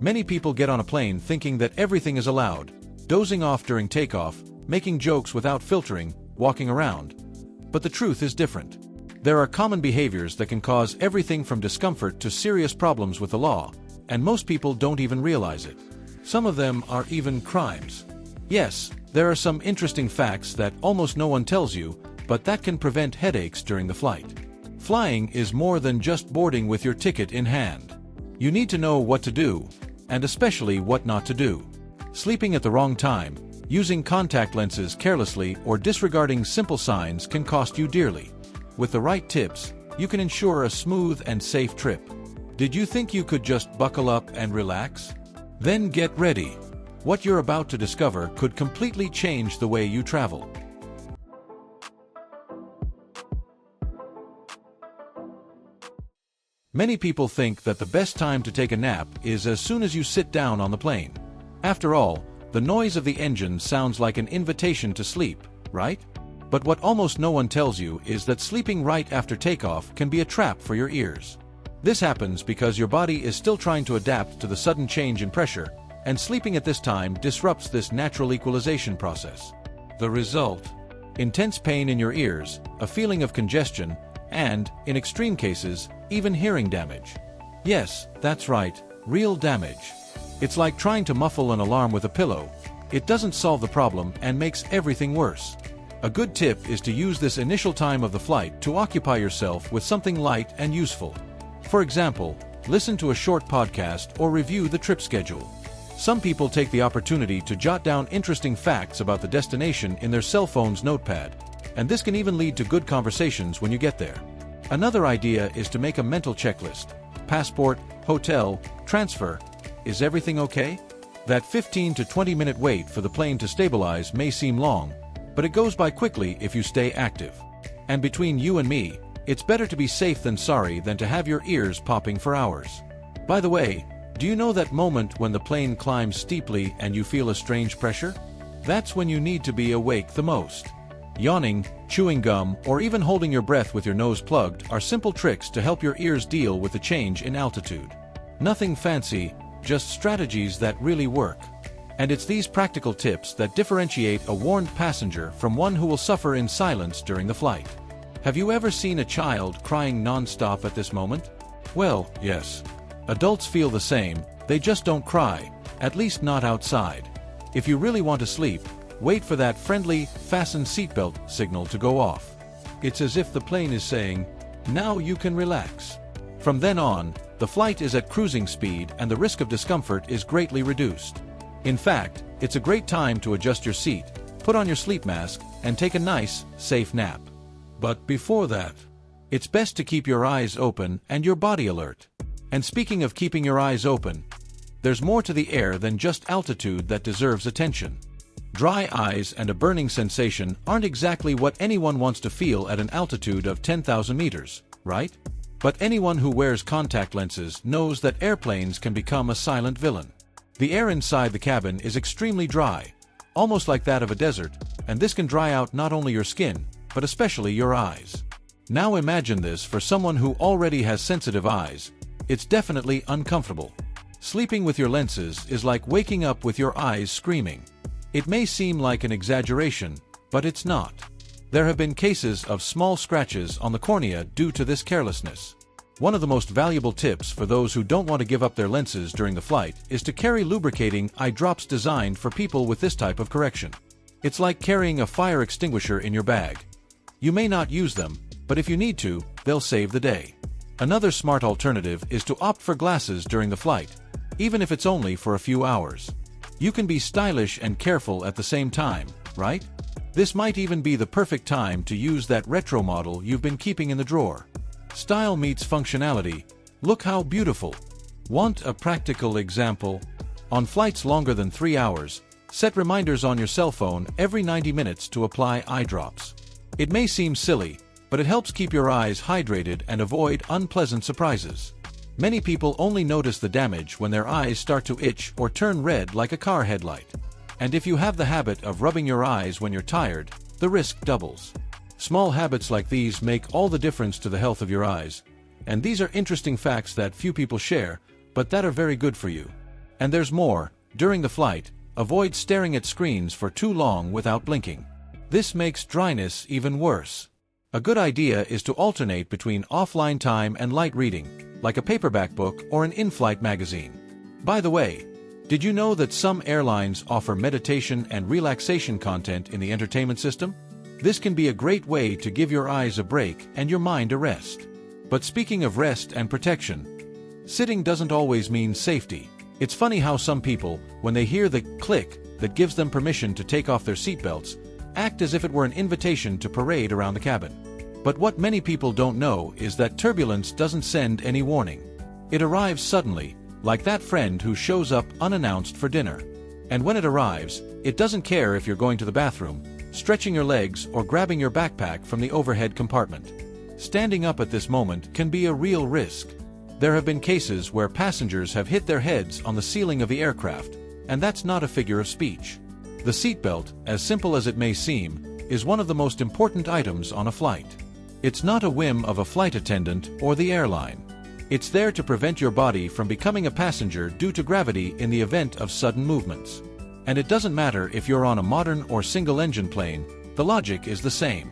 Many people get on a plane thinking that everything is allowed, dozing off during takeoff, making jokes without filtering, walking around. But the truth is different. There are common behaviors that can cause everything from discomfort to serious problems with the law, and most people don't even realize it. Some of them are even crimes. Yes, there are some interesting facts that almost no one tells you, but that can prevent headaches during the flight. Flying is more than just boarding with your ticket in hand. You need to know what to do, and especially what not to do. Sleeping at the wrong time, using contact lenses carelessly, or disregarding simple signs can cost you dearly. With the right tips, you can ensure a smooth and safe trip. Did you think you could just buckle up and relax? Then get ready. What you're about to discover could completely change the way you travel. Many people think that the best time to take a nap is as soon as you sit down on the plane. After all, the noise of the engine sounds like an invitation to sleep, right? But what almost no one tells you is that sleeping right after takeoff can be a trap for your ears. This happens because your body is still trying to adapt to the sudden change in pressure, and sleeping at this time disrupts this natural equalization process. The result? Intense pain in your ears, a feeling of congestion, and, in extreme cases, even hearing damage. Yes, that's right, real damage. It's like trying to muffle an alarm with a pillow. It doesn't solve the problem and makes everything worse. A good tip is to use this initial time of the flight to occupy yourself with something light and useful. For example, listen to a short podcast or review the trip schedule. Some people take the opportunity to jot down interesting facts about the destination in their cell phone's notepad, and this can even lead to good conversations when you get there. Another idea is to make a mental checklist. Passport, hotel, transfer. Is everything okay? That 15 to 20 minute wait for the plane to stabilize may seem long, but it goes by quickly if you stay active. And between you and me, it's better to be safe than sorry than to have your ears popping for hours. By the way, do you know that moment when the plane climbs steeply and you feel a strange pressure? That's when you need to be awake the most. Yawning, chewing gum, or even holding your breath with your nose plugged are simple tricks to help your ears deal with the change in altitude. Nothing fancy, just strategies that really work. And it's these practical tips that differentiate a warned passenger from one who will suffer in silence during the flight. Have you ever seen a child crying non-stop at this moment? Well, yes. Adults feel the same, they just don't cry, at least not outside. If you really want to sleep, wait for that friendly, fasten seatbelt signal to go off. It's as if the plane is saying, now you can relax. From then on, the flight is at cruising speed and the risk of discomfort is greatly reduced. In fact, it's a great time to adjust your seat, put on your sleep mask, and take a nice, safe nap. But before that, it's best to keep your eyes open and your body alert. And speaking of keeping your eyes open, there's more to the air than just altitude that deserves attention. Dry eyes and a burning sensation aren't exactly what anyone wants to feel at an altitude of 10,000 meters, right? But anyone who wears contact lenses knows that airplanes can become a silent villain. The air inside the cabin is extremely dry, almost like that of a desert, and this can dry out not only your skin, but especially your eyes. Now imagine this for someone who already has sensitive eyes. It's definitely uncomfortable. Sleeping with your lenses is like waking up with your eyes screaming. It may seem like an exaggeration, but it's not. There have been cases of small scratches on the cornea due to this carelessness. One of the most valuable tips for those who don't want to give up their lenses during the flight is to carry lubricating eye drops designed for people with this type of correction. It's like carrying a fire extinguisher in your bag. You may not use them, but if you need to, they'll save the day. Another smart alternative is to opt for glasses during the flight, even if it's only for a few hours. You can be stylish and careful at the same time, right? This might even be the perfect time to use that retro model you've been keeping in the drawer. Style meets functionality. Look how beautiful. Want a practical example? On flights longer than 3 hours, set reminders on your cell phone every 90 minutes to apply eye drops. It may seem silly, but it helps keep your eyes hydrated and avoid unpleasant surprises. Many people only notice the damage when their eyes start to itch or turn red like a car headlight. And if you have the habit of rubbing your eyes when you're tired, the risk doubles. Small habits like these make all the difference to the health of your eyes. And these are interesting facts that few people share, but that are very good for you. And there's more. During the flight, avoid staring at screens for too long without blinking. This makes dryness even worse. A good idea is to alternate between offline time and light reading, like a paperback book or an in-flight magazine. By the way, did you know that some airlines offer meditation and relaxation content in the entertainment system? This can be a great way to give your eyes a break and your mind a rest. But speaking of rest and protection, sitting doesn't always mean safety. It's funny how some people, when they hear the click that gives them permission to take off their seatbelts, act as if it were an invitation to parade around the cabin. But what many people don't know is that turbulence doesn't send any warning. It arrives suddenly, like that friend who shows up unannounced for dinner. And when it arrives, it doesn't care if you're going to the bathroom, stretching your legs, or grabbing your backpack from the overhead compartment. Standing up at this moment can be a real risk. There have been cases where passengers have hit their heads on the ceiling of the aircraft, and that's not a figure of speech. The seatbelt, as simple as it may seem, is one of the most important items on a flight. It's not a whim of a flight attendant or the airline. It's there to prevent your body from becoming a passenger due to gravity in the event of sudden movements. And it doesn't matter if you're on a modern or single-engine plane, the logic is the same.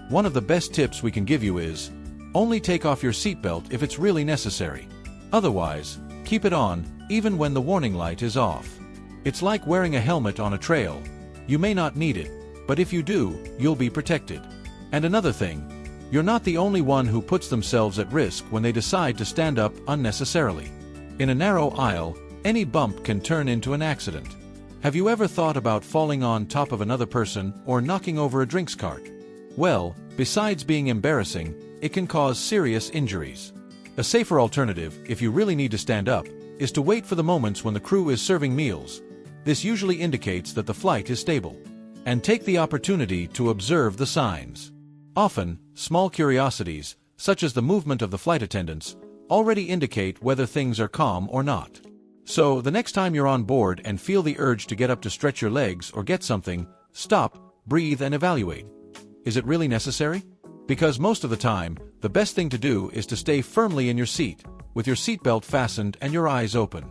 One of the best tips we can give you is, only take off your seatbelt if it's really necessary. Otherwise, keep it on, even when the warning light is off. It's like wearing a helmet on a trail. You may not need it, but if you do, you'll be protected. And another thing, you're not the only one who puts themselves at risk when they decide to stand up unnecessarily. In a narrow aisle, any bump can turn into an accident. Have you ever thought about falling on top of another person or knocking over a drinks cart? Well, besides being embarrassing, it can cause serious injuries. A safer alternative, if you really need to stand up, is to wait for the moments when the crew is serving meals. This usually indicates that the flight is stable. And take the opportunity to observe the signs. Often, small curiosities, such as the movement of the flight attendants, already indicate whether things are calm or not. So, the next time you're on board and feel the urge to get up to stretch your legs or get something, stop, breathe and evaluate. Is it really necessary? Because most of the time, the best thing to do is to stay firmly in your seat, with your seatbelt fastened and your eyes open.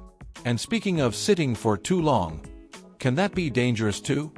And speaking of sitting for too long, can that be dangerous too?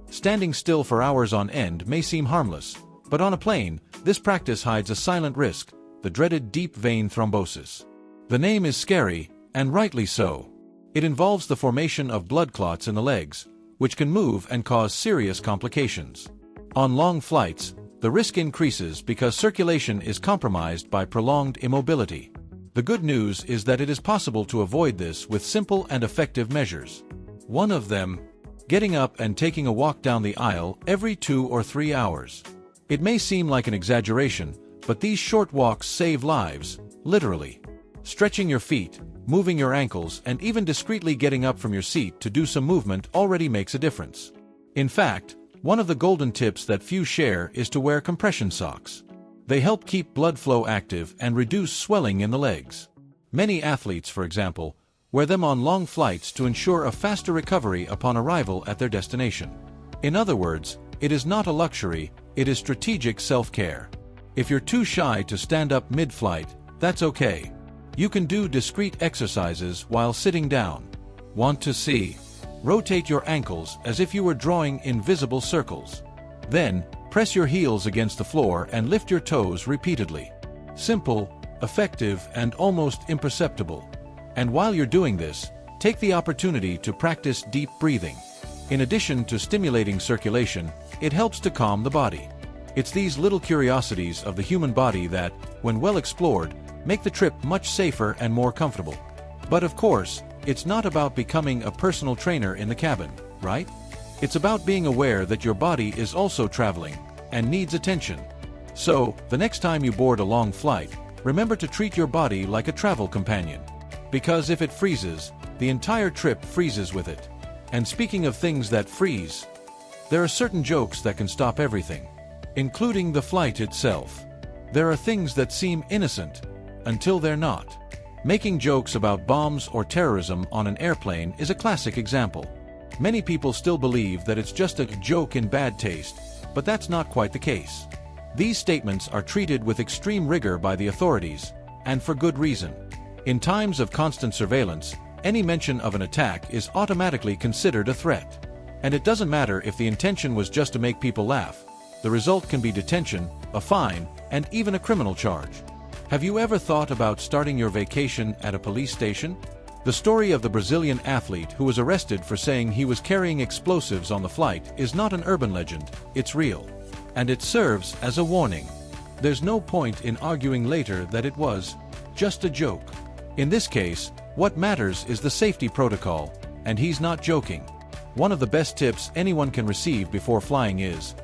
Standing still for hours on end may seem harmless, but on a plane, this practice hides a silent risk, the dreaded deep vein thrombosis. The name is scary, and rightly so. It involves the formation of blood clots in the legs, which can move and cause serious complications. On long flights, the risk increases because circulation is compromised by prolonged immobility. The good news is that it is possible to avoid this with simple and effective measures. One of them, getting up and taking a walk down the aisle every 2 or 3 hours. It may seem like an exaggeration, but these short walks save lives, literally. Stretching your feet, moving your ankles, and even discreetly getting up from your seat to do some movement already makes a difference. In fact, one of the golden tips that few share is to wear compression socks. They help keep blood flow active and reduce swelling in the legs. Many athletes, for example, wear them on long flights to ensure a faster recovery upon arrival at their destination. In other words, it is not a luxury, it is strategic self-care. If you're too shy to stand up mid-flight, that's okay. You can do discreet exercises while sitting down. Want to see? Rotate your ankles as if you were drawing invisible circles. Then, press your heels against the floor and lift your toes repeatedly. Simple, effective, and almost imperceptible. And while you're doing this, take the opportunity to practice deep breathing. In addition to stimulating circulation, it helps to calm the body. It's these little curiosities of the human body that, when well explored, make the trip much safer and more comfortable. But of course, it's not about becoming a personal trainer in the cabin, right? It's about being aware that your body is also traveling and needs attention. So, the next time you board a long flight, remember to treat your body like a travel companion. Because if it freezes, the entire trip freezes with it. And speaking of things that freeze, there are certain jokes that can stop everything, including the flight itself. There are things that seem innocent until they're not. Making jokes about bombs or terrorism on an airplane is a classic example. Many people still believe that it's just a joke in bad taste, but that's not quite the case. These statements are treated with extreme rigor by the authorities, and for good reason. In times of constant surveillance, Any mention of an attack is automatically considered a threat. And it doesn't matter if the intention was just to make people laugh. The result can be detention, a fine, and even a criminal charge. Have you ever thought about starting your vacation at a police station? The story of the Brazilian athlete who was arrested for saying he was carrying explosives on the flight is not an urban legend, it's real. And it serves as a warning. There's no point in arguing later that it was just a joke. In this case, what matters is the safety protocol, and he's not joking. One of the best tips anyone can receive before flying is,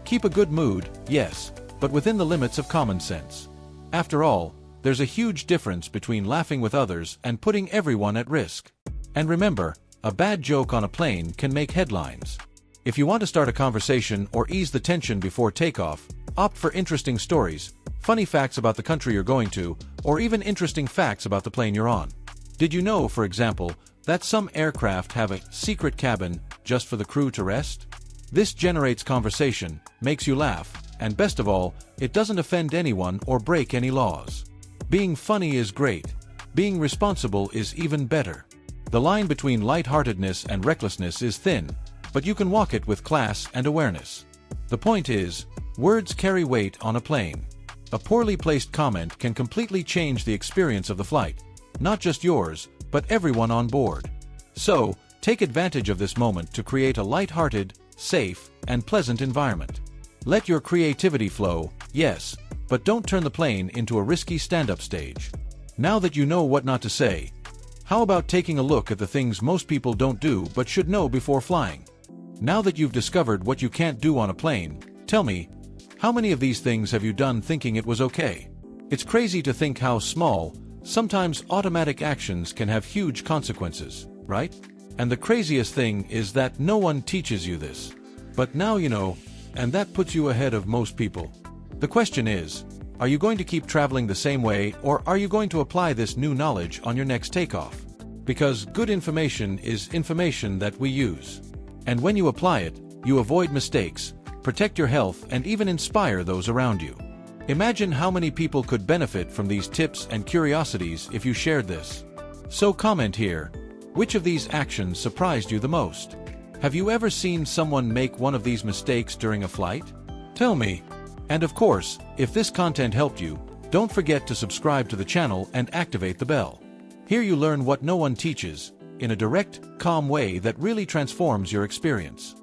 keep a good mood, yes, but within the limits of common sense. After all, there's a huge difference between laughing with others and putting everyone at risk. And remember, a bad joke on a plane can make headlines. If you want to start a conversation or ease the tension before takeoff, opt for interesting stories, funny facts about the country you're going to, or even interesting facts about the plane you're on. Did you know, for example, that some aircraft have a secret cabin just for the crew to rest? This generates conversation, makes you laugh, and best of all, it doesn't offend anyone or break any laws. Being funny is great. Being responsible is even better. The line between lightheartedness and recklessness is thin, but you can walk it with class and awareness. The point is, words carry weight on a plane. A poorly placed comment can completely change the experience of the flight, not just yours, but everyone on board. So, take advantage of this moment to create a lighthearted, safe, and pleasant environment. Let your creativity flow, yes, but don't turn the plane into a risky stand-up stage. Now that you know what not to say, how about taking a look at the things most people don't do but should know before flying? Now that you've discovered what you can't do on a plane, tell me, how many of these things have you done thinking it was okay? It's crazy to think how small, sometimes automatic actions can have huge consequences, right? And the craziest thing is that no one teaches you this. But now you know, and that puts you ahead of most people. The question is, are you going to keep traveling the same way, or are you going to apply this new knowledge on your next takeoff? Because good information is information that we use. And when you apply it, you avoid mistakes, protect your health, and even inspire those around you. Imagine how many people could benefit from these tips and curiosities if you shared this. So comment here, which of these actions surprised you the most? Have you ever seen someone make one of these mistakes during a flight? Tell me. And of course, if this content helped you, don't forget to subscribe to the channel and activate the bell. Here you learn what no one teaches, in a direct, calm way that really transforms your experience.